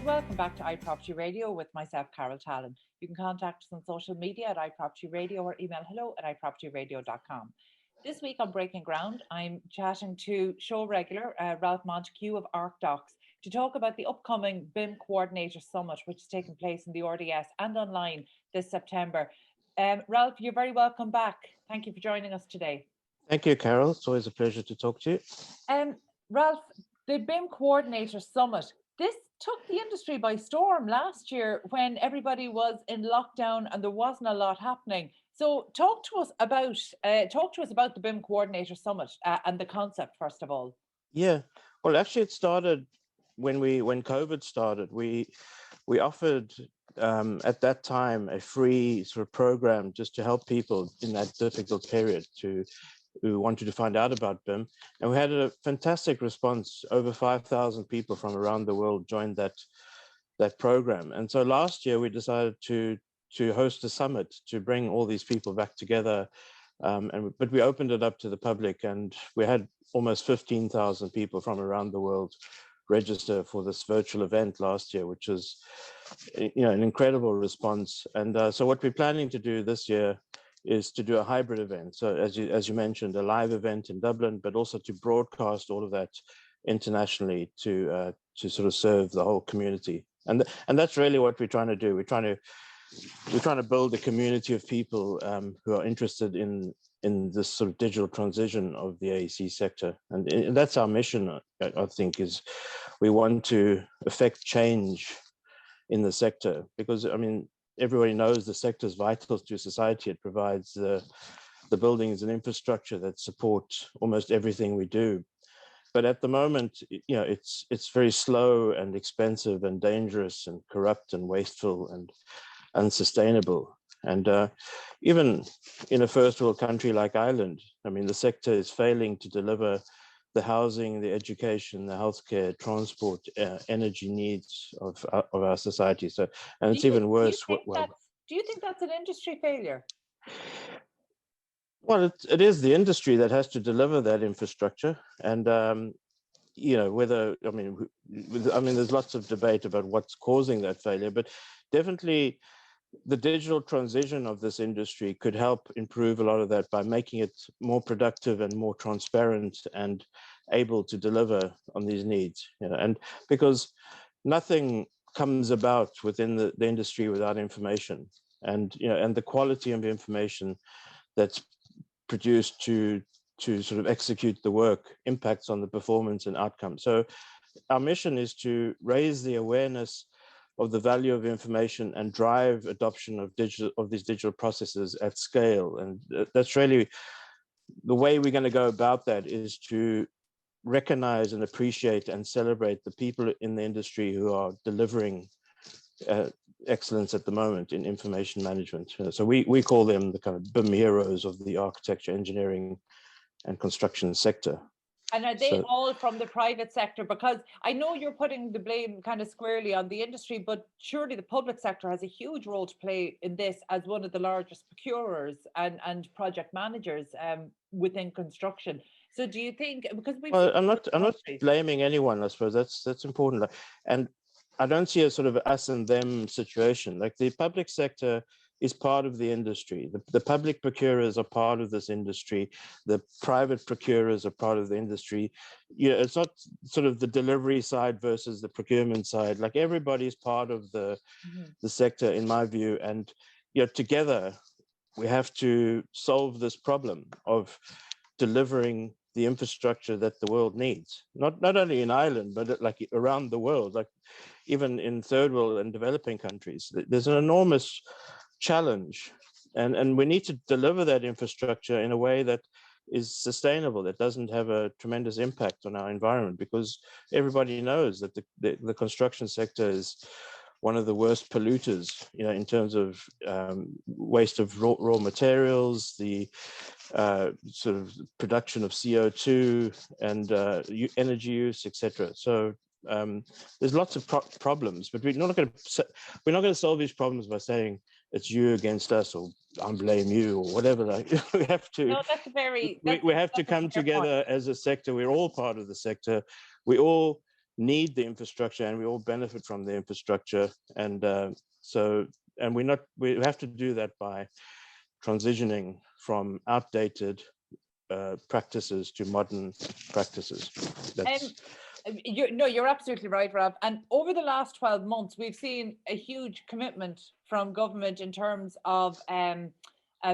and welcome back to iProperty Radio with myself, Carol Tallon. You can contact us on social media at iProperty Radio or email hello@ipropertyradio.com. This week on Breaking Ground, I'm chatting to show regular Ralph Montague of ArcDocs to talk about the upcoming BIM Coordinators Summit, which is taking place in the RDS and online this September. Ralph, you're very welcome back. Thank you for joining us today. Thank you, Carol. It's always a pleasure to talk to you. Ralph, the BIM Coordinators Summit, this took the industry by storm last year when everybody was in lockdown and there wasn't a lot happening. So talk to us about the BIM Coordinator Summit and the concept first of all. Yeah, well, actually, it started when COVID started. We offered at that time a free sort of program just to help people in that difficult period who wanted to find out about BIM, and we had a fantastic response. Over 5,000 people from around the world joined that program. And so last year we decided to host a summit to bring all these people back together. But we opened it up to the public, and we had almost 15,000 people from around the world register for this virtual event last year, which is, an incredible response. And so what we're planning to do this year is to do a hybrid event. So as you mentioned, a live event in Dublin, but also to broadcast all of that internationally to sort of serve the whole community. And that's really what we're trying to do. We're trying to build a community of people who are interested in this sort of digital transition of the AEC sector. And that's our mission, I think, is we want to affect change in the sector, because, I mean, everybody knows the sector is vital to society. It provides the buildings and infrastructure that support almost everything we do. But at the moment, it's very slow and expensive and dangerous and corrupt and wasteful and unsustainable. And even in a first world country like Ireland, I mean, the sector is failing to deliver the housing, the education, the healthcare, transport, energy needs of our society. So, and it's even worse. Do you think that's an industry failure? Well, it is the industry that has to deliver that infrastructure, and whether there's lots of debate about what's causing that failure, but definitely the digital transition of this industry could help improve a lot of that by making it more productive and more transparent and able to deliver on these needs. And because nothing comes about within the industry without information, and the quality of information that's produced to sort of execute the work impacts on the performance and outcome. So our mission is to raise the awareness of the value of information and drive adoption of these digital processes at scale. And that's really the way we're going to go about that, is to recognize and appreciate and celebrate the people in the industry who are delivering excellence at the moment in information management. So we call them the kind of BIM heroes of the architecture, engineering, and construction sector. And are they all from the private sector? Because I know you're putting the blame kind of squarely on the industry, but surely the public sector has a huge role to play in this as one of the largest procurers and project managers within construction. So do you think, because I'm not blaming anyone, I suppose that's important. And I don't see a sort of us and them situation. Like, the public sector is part of the industry. The public procurers are part of this industry. The private procurers are part of the industry. It's not sort of the delivery side versus the procurement side. Like, everybody's part of the sector, in my view. And together we have to solve this problem of delivering the infrastructure that the world needs. Not only in Ireland, but like around the world, like even in third world and developing countries. There's an enormous challenge, and we need to deliver that infrastructure in a way that is sustainable, that doesn't have a tremendous impact on our environment, because everybody knows that the construction sector is one of the worst polluters, in terms of waste of raw materials, the sort of production of CO2 and energy use, etc. So there's lots of problems, but we're not going to solve these problems by saying it's you against us, or I blame you, or whatever. We have to. No, that's very. We have to come together as a sector. We're all part of the sector. We all need the infrastructure, and we all benefit from the infrastructure. And we have to do that by transitioning from outdated practices to modern practices. That's you're absolutely right, Rob. And over the last 12 months, we've seen a huge commitment from government in terms of the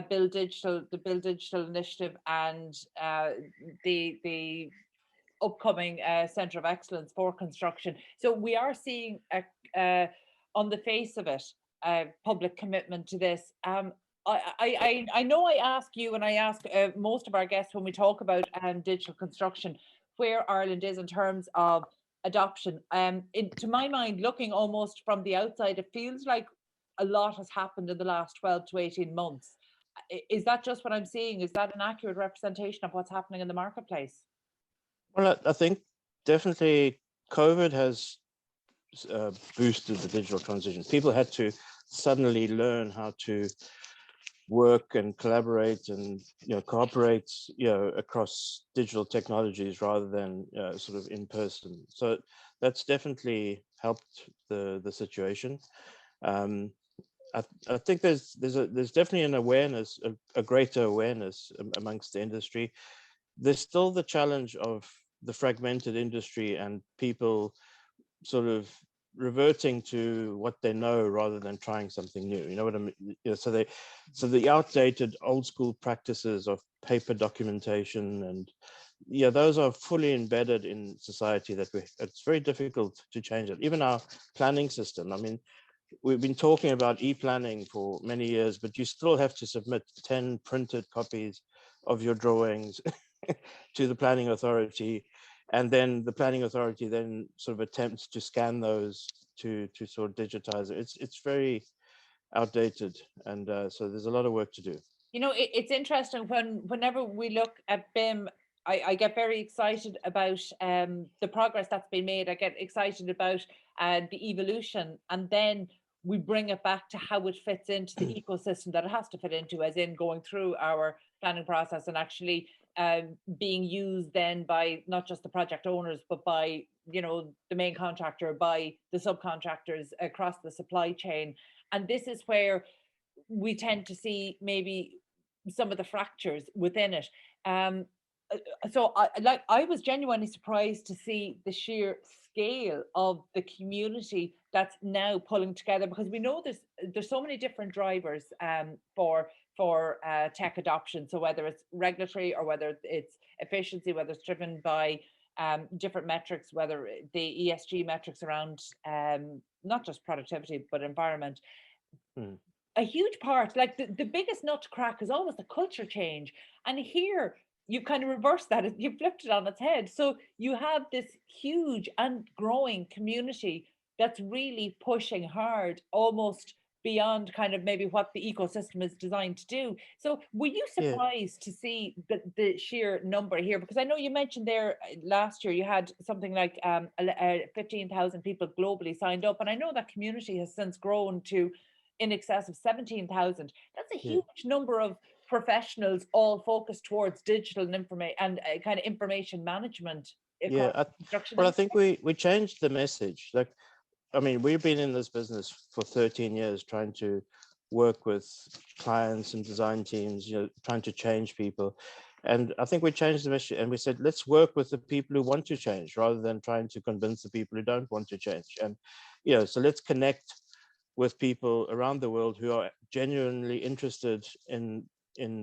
Build Digital initiative, and the upcoming Centre of Excellence for Construction. So we are seeing on the face of it, public commitment to this. I know I ask you, and I ask most of our guests when we talk about digital construction, where Ireland is in terms of adoption. To my mind, looking almost from the outside, it feels like a lot has happened in the last 12 to 18 months. Is that just what I'm seeing? Is that an accurate representation of what's happening in the marketplace? Well, I think definitely COVID has boosted the digital transition. People had to suddenly learn how to work and collaborate and cooperate across digital technologies rather than sort of in person. So that's definitely helped the situation. I think there's definitely an awareness, a greater awareness amongst the industry. There's still the challenge of the fragmented industry and people sort of reverting to what they know rather than trying something new. You know what I mean? So the outdated old school practices of paper documentation and those are fully embedded in society that it's very difficult to change it. Even our planning system. I mean, we've been talking about e-planning for many years, but you still have to submit 10 printed copies of your drawings to the planning authority, and then the planning authority then sort of attempts to scan those to sort of digitize it. It's very outdated, and so there's a lot of work to do. It's interesting whenever we look at BIM, I get very excited about the progress that's been made. I get excited about the evolution, and then we bring it back to how it fits into the ecosystem that it has to fit into, as in going through our planning process and actually being used then by not just the project owners, but by the main contractor, by the subcontractors across the supply chain. And this is where we tend to see maybe some of the fractures within it. So I was genuinely surprised to see the sheer scale of the community that's now pulling together, because we know there's so many different drivers for tech adoption. So whether it's regulatory or whether it's efficiency, whether it's driven by different metrics, whether the ESG metrics around not just productivity but environment. A huge part, like the biggest nut to crack, is always the culture change. And here you kind of reverse that, you flipped it on its head. So you have this huge and growing community that's really pushing hard, almost beyond kind of maybe what the ecosystem is designed to do. So were you surprised to see the sheer number here? Because I know you mentioned there last year you had something like 15,000 people globally signed up, and I know that community has since grown to in excess of 17,000. That's a huge number of professionals all focused towards digital and kind of information management. I think we changed the message. Like, I mean, we've been in this business for 13 years trying to work with clients and design teams, trying to change people. And I think we changed the message and we said, let's work with the people who want to change rather than trying to convince the people who don't want to change. And, so let's connect with people around the world who are genuinely interested in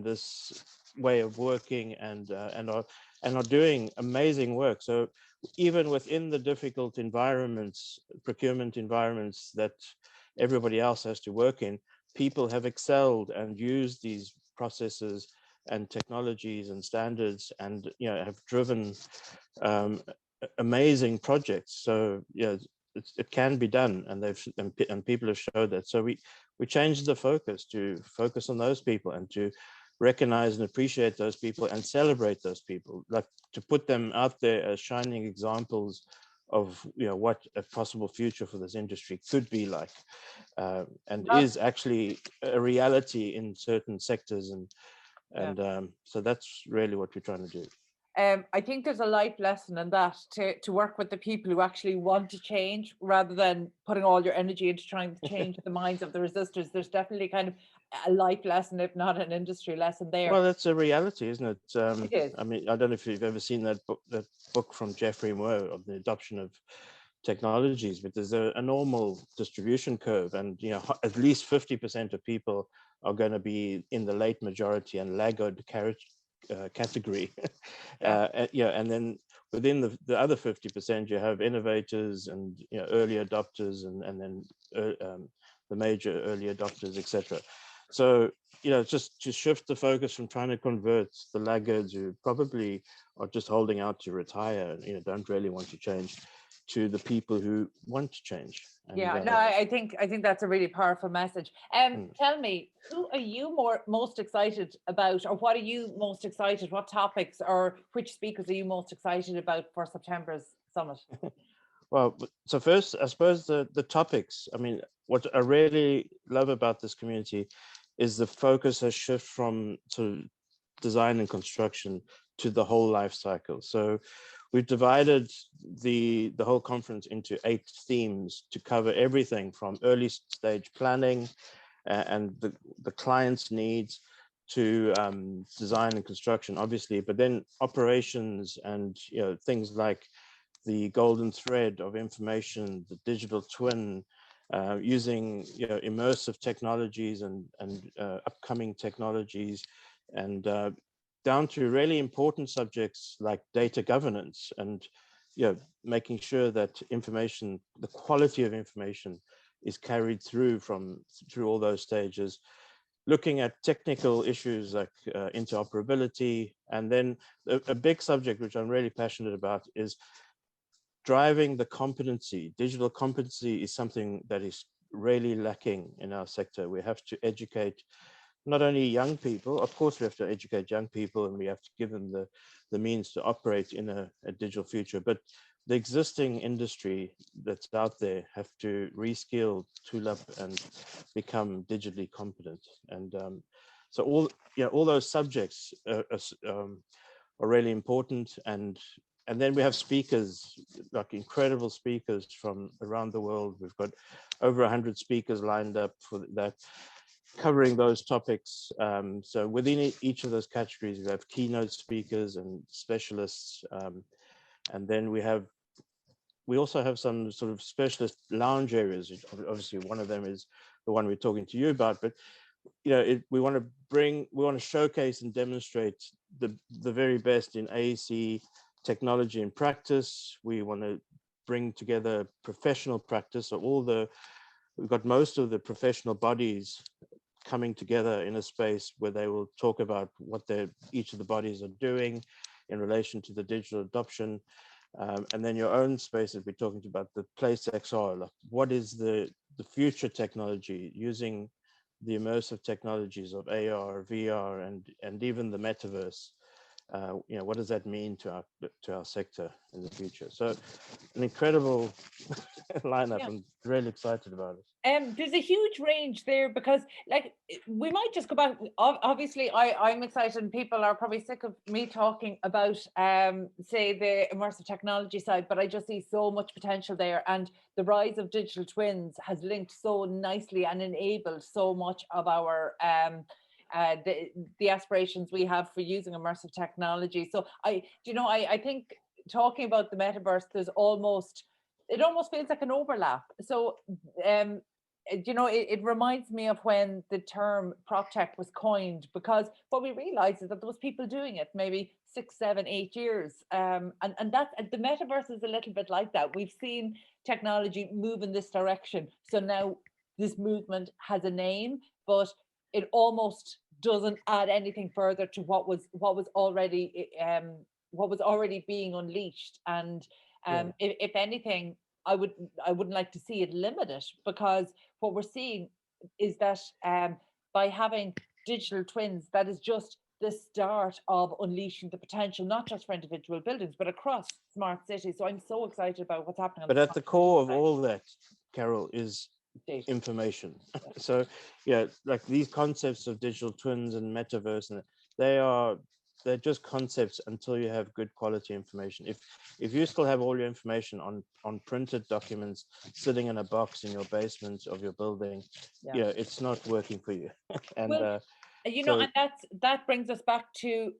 this way of working and are doing amazing work. So even within the difficult environments, procurement environments that everybody else has to work in, people have excelled and used these processes and technologies and standards, and have driven amazing projects. So it can be done, and people have showed that. So we changed the focus to focus on those people and to recognize and appreciate those people and celebrate those people, like to put them out there as shining examples of what a possible future for this industry could be like, and is actually a reality in certain sectors, and so that's really what we're trying to do. I think there's a life lesson in that, to work with the people who actually want to change rather than putting all your energy into trying to change the minds of the resistors. There's definitely kind of a life lesson, if not an industry lesson there. Well, that's a reality, isn't it? It is. I mean, I don't know if you've ever seen that book from Jeffrey Moore of the adoption of technologies, but there's a normal distribution curve, and at least 50% of people are going to be in the late majority and laggard category. And then within the other 50%, you have innovators and early adopters, and then the major early adopters, etc. So just to shift the focus from trying to convert the laggards who probably are just holding out to retire, don't really want to change, to the people who want to change. And, I think that's a really powerful message. Tell me, who are you most excited about, or what are you most excited? What topics or which speakers are you most excited about for September's summit? Well, so first, I suppose the topics. I mean, what I really love about this community is the focus has shifted from sort of design and construction to the whole life cycle. So we've divided the whole conference into 8 themes to cover everything from early stage planning and the client's needs to design and construction, obviously, but then operations and things like the golden thread of information, the digital twin, using immersive technologies and upcoming technologies, and down to really important subjects like data governance and making sure that information, the quality of information, is carried through all those stages, looking at technical issues like interoperability. And then a big subject which I'm really passionate about is driving the competency. Digital competency is something that is really lacking in our sector. We have to educate not only young people, of course we have to educate young people and we have to give them the means to operate in a digital future, but the existing industry that's out there have to reskill, tool up, and become digitally competent. And so all those subjects are really important. And then we have speakers, like incredible speakers from around the world. We've got over 100 speakers lined up for that, covering those topics. So within each of those categories, we have keynote speakers and specialists. And then we also have some sort of specialist lounge areas. Obviously, one of them is the one we're talking to you about, but we want to showcase and demonstrate the very best in AEC technology and practice. We want to bring together professional practice. So we've got most of the professional bodies coming together in a space where they will talk about what each of the bodies are doing in relation to the digital adoption. And then your own spaces, we're talking about the place XR, like what is the future technology using the immersive technologies of AR, VR, and even the metaverse. What does that mean to our sector in the future? So an incredible lineup. Yeah. I'm really excited about it. There's a huge range there because, like, we might just go back. Obviously, I'm excited, and people are probably sick of me talking about, say, the immersive technology side. But I just see so much potential there, and the rise of digital twins has linked so nicely and enabled so much of our the aspirations we have for using immersive technology. So I think talking about the metaverse, it almost feels like an overlap. So it reminds me of when the term prop tech was coined, because what we realized is that there was people doing it maybe 6, 7, 8 years, and that the metaverse is a little bit like that. We've seen technology move in this direction, so now this movement has a name, but it almost doesn't add anything further to what was already being unleashed. And if anything, I wouldn't like to see it limited, because what we're seeing is that by having digital twins, that is just the start of unleashing the potential, not just for individual buildings, but across smart cities. So I'm so excited about what's happening. But at the core of all that, Carol, is data. Information. So like these concepts of digital twins and metaverse, and they are they're just concepts until you have good quality information. If you still have all your information on printed documents sitting in a box in your basement of your building, Yeah. it's not working for you. And Well, you know, so and that brings us back to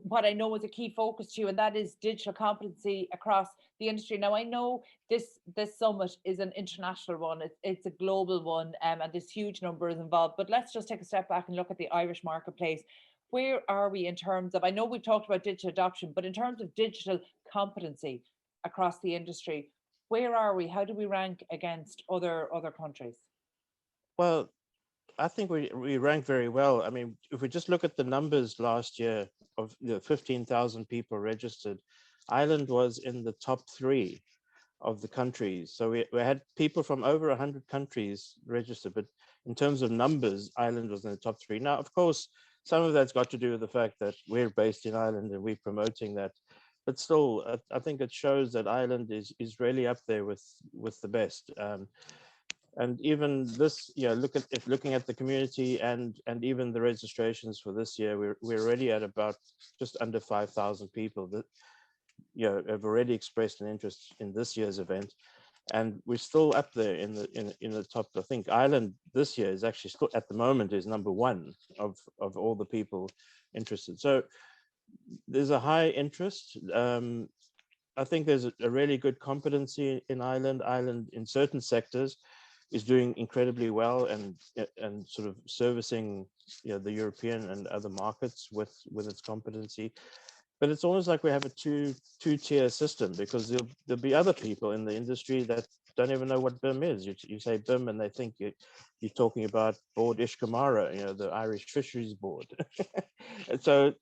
what I know is a key focus to you, and that is digital competency across the industry. Now, I know this summit is an international one; it's a global one, and there's huge numbers involved. But let's just take a step back and look at the Irish marketplace. Where are we in terms of? I know we've talked about digital adoption, but in terms of digital competency across the industry, where are we? How do we rank against other countries? well, I think we rank very well. I mean, if we just look at the numbers last year of 15,000 people registered, Ireland was in the top 3 of the countries. So we had people from over 100 countries registered, but in terms of numbers, Ireland was in the top 3. Now, of course, some of that's got to do with the fact that we're based in Ireland and we're promoting that. But still, I think it shows that Ireland is really up there with the best. And even this, looking at the community and even the registrations for this year, we're already at about just under 5,000 people that have already expressed an interest in this year's event, and we're still up there in the top. I think Ireland this year is actually still at the moment is number 1 of all the people interested. So there's a high interest. I think there's a really good competency in Ireland. Ireland in certain sectors is doing incredibly well and sort of servicing the European and other markets with its competency. But it's almost like we have a two-tier system, because there'll be other people in the industry that don't even know what BIM is. You say BIM and they think you're talking about Board Ishkamara, the Irish Fisheries Board. And so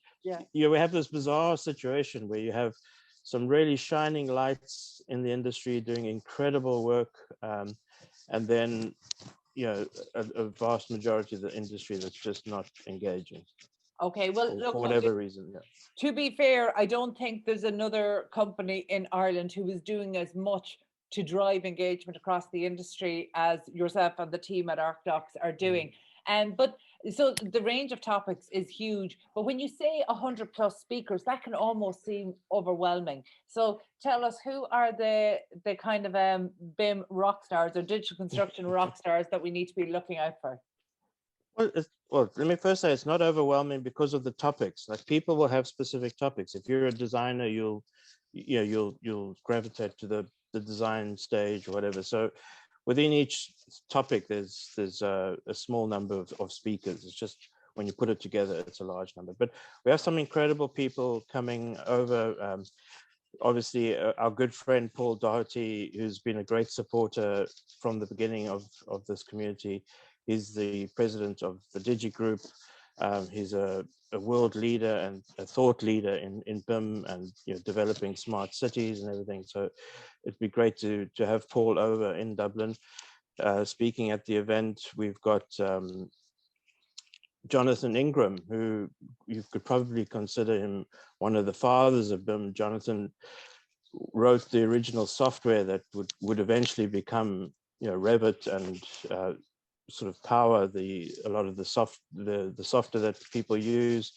we have this bizarre situation where you have some really shining lights in the industry doing incredible work, and then a vast majority of the industry that's just not engaging. Okay, well, look, for whatever reason. To be fair, I don't think there's another company in Ireland who is doing as much to drive engagement across the industry as yourself and the team at ArcDocs are doing. But so the range of topics is huge. But when you say 100 plus speakers, that can almost seem overwhelming. So tell us, who are the kind of BIM rock stars or digital construction rock stars that we need to be looking out for? Well, let me first say it's not overwhelming because of the topics. Like, people will have specific topics. If you're a designer, you'll gravitate to the design stage or whatever. So within each topic, there's a small number of speakers. It's just when you put it together, it's a large number. But we have some incredible people coming over. Obviously, our good friend Paul Doherty, who's been a great supporter from the beginning of this community. He's the president of the Digi Group. He's a world leader and a thought leader in BIM and developing smart cities and everything. So it'd be great to have Paul over in Dublin speaking at the event. We've got Jonathan Ingram, who you could probably consider him one of the fathers of BIM. Jonathan wrote the original software that would eventually become Revit and sort of power a lot of the software that people use.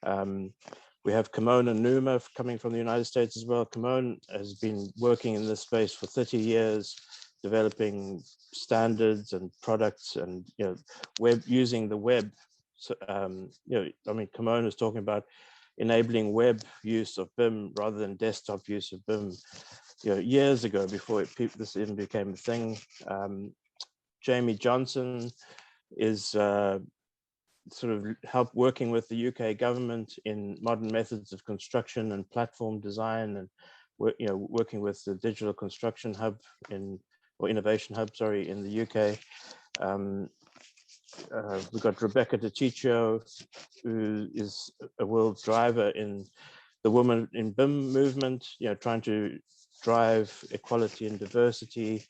We have Kimona Numa coming from the United States as well. Kimona has been working in this space for 30 years, developing standards and products and using the web. So Kimona is talking about enabling web use of BIM rather than desktop use of BIM, years ago, before this even became a thing. Jamie Johnson is sort of working with the UK government in modern methods of construction and platform design, and working with the Digital Construction Hub Innovation Hub, in the UK. We've got Rebecca DiCiccio, who is a world driver in the Women in BIM movement, trying to drive equality and diversity.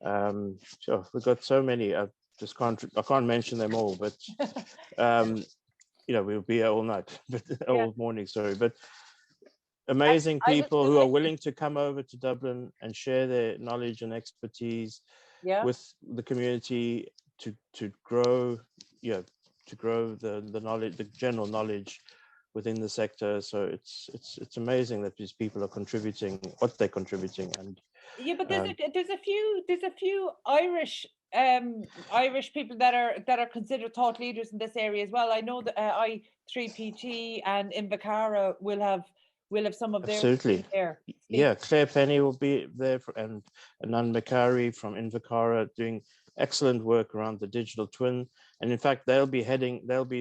We've got so many. I can't mention them all, but we'll be here all night, all morning. Sorry, but amazing people who are willing to come over to Dublin and share their knowledge and expertise with the community to grow, the knowledge, the general knowledge within the sector. So it's amazing that these people are contributing what they're contributing. And yeah, but there's a few Irish people that are considered thought leaders in this area as well. I know that I3PT and Invercara will have some of their absolutely, there. yeah, Claire Penny will be there, and Anand Makari from Invercara doing excellent work around the digital twin. And in fact, they'll be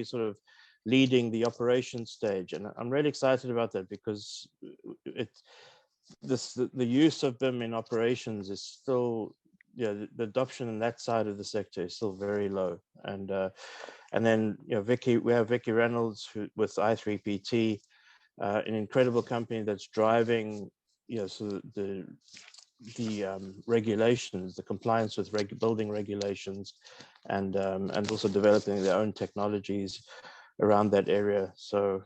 sort of leading the operations stage. And I'm really excited about that, because the use of BIM in operations is still, the adoption in that side of the sector is still very low. And then, we have Vicky Reynolds with i3PT, an incredible company that's driving, so the regulations, the compliance with building regulations, and also developing their own technologies around that area. So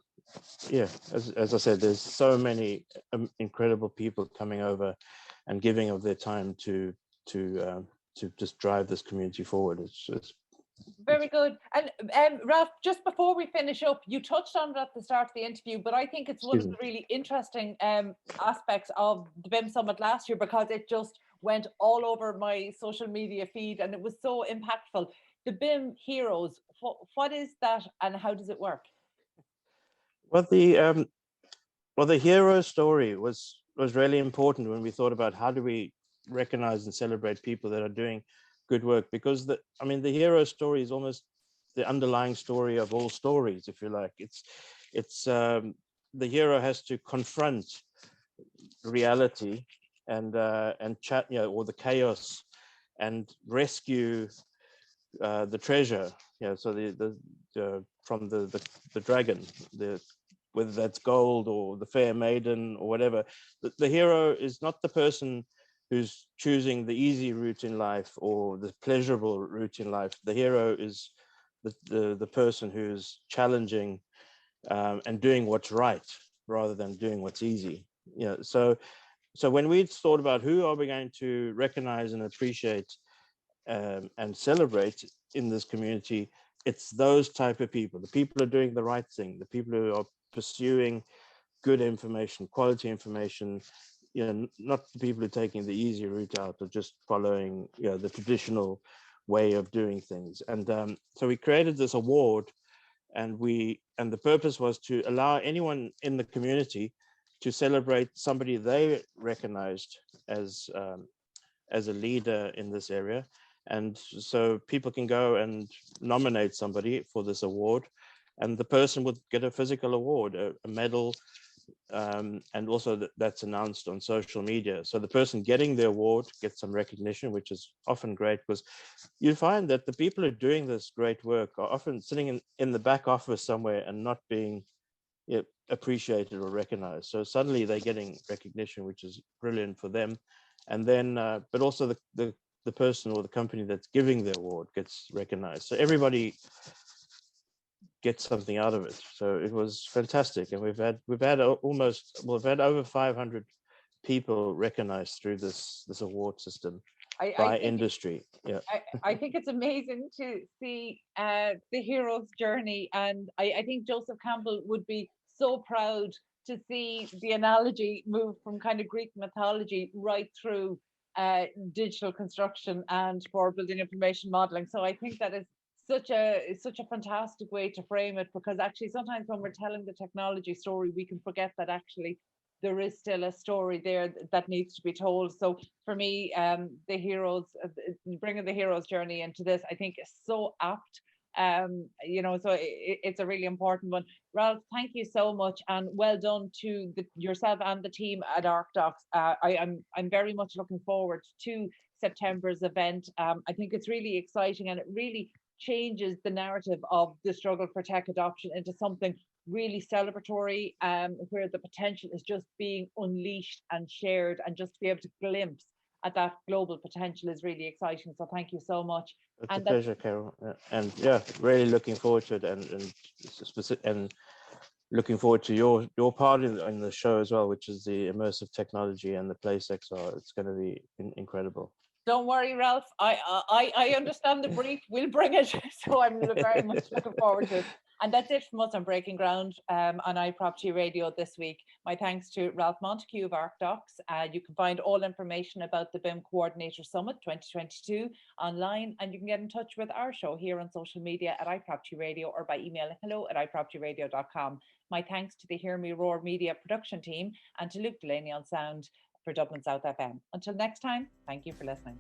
yeah, as I said, there's so many incredible people coming over and giving of their time to just drive this community forward. It's very good. And Ralph, just before we finish up, you touched on it at the start of the interview, but I think it's one of the really interesting aspects of the BIM Summit last year, because it just went all over my social media feed and it was so impactful. The BIM Heroes, what is that and how does it work? Well, the hero story was really important when we thought about how do we recognize and celebrate people that are doing good work, because the hero story is almost the underlying story of all stories, if you like. It's the hero has to confront reality and chat, or the chaos, and rescue the treasure. So the from the dragon, whether that's gold or the fair maiden or whatever. The hero is not the person who's choosing the easy route in life or the pleasurable route in life. The hero is the person who's challenging and doing what's right rather than doing what's easy. So when we thought about who are we going to recognize and appreciate and celebrate in this community, it's those type of people. The people who are doing the right thing, the people who are pursuing good information, quality information, not the people who are taking the easy route out or just following the traditional way of doing things. And so we created this award, and the purpose was to allow anyone in the community to celebrate somebody they recognized as a leader in this area. And so people can go and nominate somebody for this award, and the person would get a physical award, a medal, and also that's announced on social media. So the person getting the award gets some recognition, which is often great, because you find that the people who are doing this great work are often sitting in the back office somewhere and not being appreciated or recognized. So suddenly they're getting recognition, which is brilliant for them. And then, but also the person or the company that's giving the award gets recognized. So everybody gets something out of it. So it was fantastic, and we've had over 500 people recognized through this award system by industry. Yeah, I think it's amazing to see the hero's journey, and I think Joseph Campbell would be so proud to see the analogy move from kind of Greek mythology right through digital construction and for building information modeling. So I think that is such a fantastic way to frame it, because actually sometimes when we're telling the technology story, we can forget that actually there is still a story there that needs to be told. So for me, the heroes, bringing the hero's journey into this, I think is so apt. So it's a really important one. Ralph, thank you so much, and well done to yourself and the team at ArcDocs. I'm very much looking forward to September's event. I think it's really exciting, and it really changes the narrative of the struggle for tech adoption into something really celebratory, where the potential is just being unleashed and shared, and just to be able to glimpse at that global potential is really exciting. So thank you so much. It's a pleasure, Carol. And yeah, really looking forward to it, and looking forward to your part in the show as well, which is the immersive technology and the place XR. It's going to be incredible. Don't worry, Ralph. I understand the brief. We'll bring it. So I'm very much looking forward to it. And that's it from us on Breaking Ground on iProperty Radio this week. My thanks to Ralph Montague of ArcDocs. You can find all information about the BIM Coordinators Summit 2022 online, and you can get in touch with our show here on social media at iProperty Radio or by email hello@ipropertyradio.com. My thanks to the Hear Me Roar Media production team and to Luke Delaney on sound for Dublin South FM. Until next time, thank you for listening.